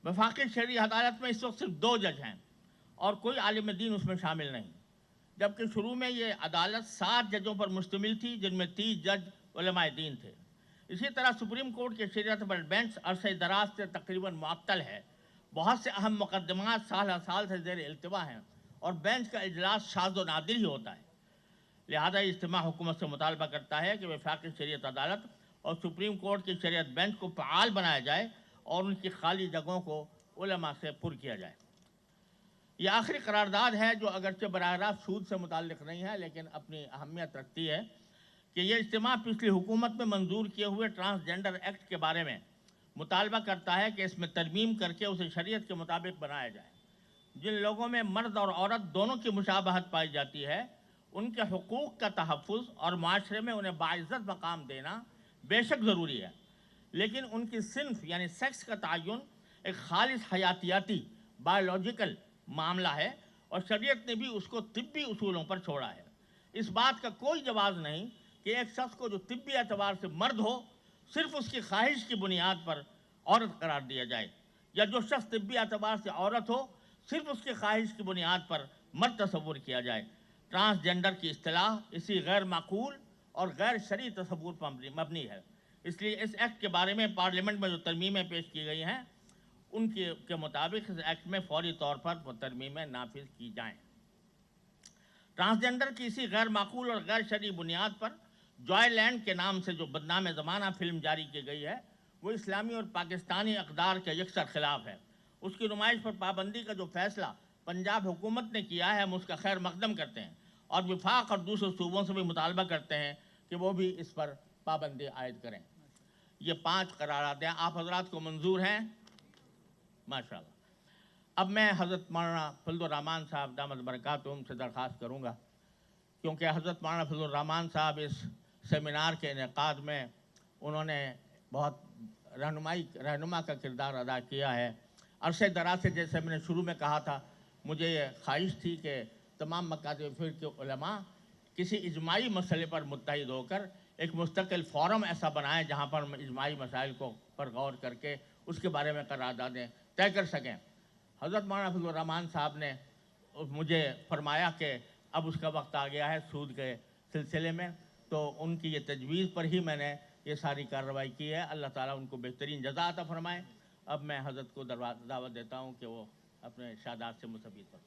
वफाकी शहरी अदालत में इस वक्त सिर्फ 2 जज हैं और कोई आलिम दीन उसमें शामिल नहीं, जबकि शुरू में ये अदालत 7 जजों पर मुश्तमिल थी, जिनमें 30 जज उलमाए दीन थे। इसी तरह सुप्रीम कोर्ट के शरीयत पर बेंच अरसे दराज से तकरीबन मुअत्तल है। बहुत से अहम मुकदमात साल साल से ज़ेर इल्तिवा हैं और बेंच का इजलास शाज़ व नादिर ही होता है। लिहाजा इज्तिमा हुकूमत से मुतालबा करता है कि वफाकी शरीयत अदालत और सुप्रीम कोर्ट की शरीयत बेंच को फ़आल बनाया जाए और उनकी खाली जगहों को उलमा से पुर किया जाए। यह आखिरी करारदाद है जो अगरचे बराह रास्त सूद से मुताल्लिक़ नहीं है, लेकिन अपनी अहमियत रखती है कि यह इज्तिमा पिछली हुकूमत में मंजूर किए हुए ट्रांसजेंडर एक्ट के बारे में मुतालबा करता है कि इसमें तरमीम करके उसे शरीयत के मुताबिक बनाया जाए। जिन लोगों में मर्द और औरत दोनों की मुशाबहत पाई जाती है, उनके हुकूक का तहफ़्फ़ुज़ और माशरे में उन्हें बाइज़्ज़त मकाम देना बेशक ज़रूरी है, लेकिन उनकी सिन्फ यानी सेक्स का तयन एक खालिस हयातियाती बायोलॉजिकल मामला है और शरीयत ने भी उसको तिब्बी उसूलों पर छोड़ा है। इस बात का कोई जवाज़ नहीं कि एक शख्स को जो तिब्बी एतबार से मर्द हो सिर्फ उसकी ख्वाहिश की बुनियाद पर औरत करार दिया जाए, या जो शख्स तिब्बी एतबार से औरत हो सिर्फ उसकी ख्वाहिश की बुनियाद पर मर्द तस्वुर किया जाए। ट्रांसजेंडर की इस्तिलाह इसी गैर माकूल और गैर शरई तस्वुर पर मबनी है। इसलिए इस एक्ट के बारे में पार्लियामेंट में जो तरमीमें पेश की गई हैं उनके मुताबिक इस एक्ट में फौरी तौर पर तरमीमें नाफिज की जाएँ। ट्रांसजेंडर की इसी गैर माकूल और गैर शरई बुनियाद पर जॉयलैंड के नाम से जो बदनाम ज़माना फिल्म जारी की गई है वो इस्लामी और पाकिस्तानी अक़दार के यकसर ख़िलाफ़ है। उसकी नुमाइश पर पाबंदी का जो फ़ैसला पंजाब हुकूमत ने किया है हम उसका खैर मकदम करते हैं और विफाक और दूसरे सूबों से भी मुतालबा करते हैं कि वो भी इस पर पाबंदी आयद करें। ये 5 करारातें आप हज़रात को मंजूर हैं? माशाअल्लाह। अब मैं हज़रत मौलाना फजलुर रहमान साहब दामद बरकातुहुम से दरख्वास्त करूँगा, क्योंकि हज़रत मौलाना फजलुर रहमान साहब इस सेमिनार के इनेकाद में उन्होंने बहुत रहनुमा का किरदार अदा किया है। अरसे दराज से, जैसे मैंने शुरू में कहा था, मुझे ये ख्वाहिश थी कि तमाम मकातिब फ़िक़्ह के उलमा किसी इजमाई मसले पर मुत्तहिद होकर एक मुस्तकिल फ़ोरम ऐसा बनाएं जहाँ पर हम इजमाई मसाइल को पर गौर करके उसके बारे में करारदादें तय कर सकें। हज़रत मौलाना फजलुर रहमान साहब ने मुझे फरमाया कि अब उसका वक्त आ गया है सूद के सिलसिले में, तो उनकी ये तजवीज़ पर ही मैंने ये सारी कार्रवाई की है। अल्लाह ताला उनको बेहतरीन जज़ा अता फरमाए। अब मैं हज़रत को दावत देता हूँ कि वो अपने इरशादात से मुस्तफ़ीद हो।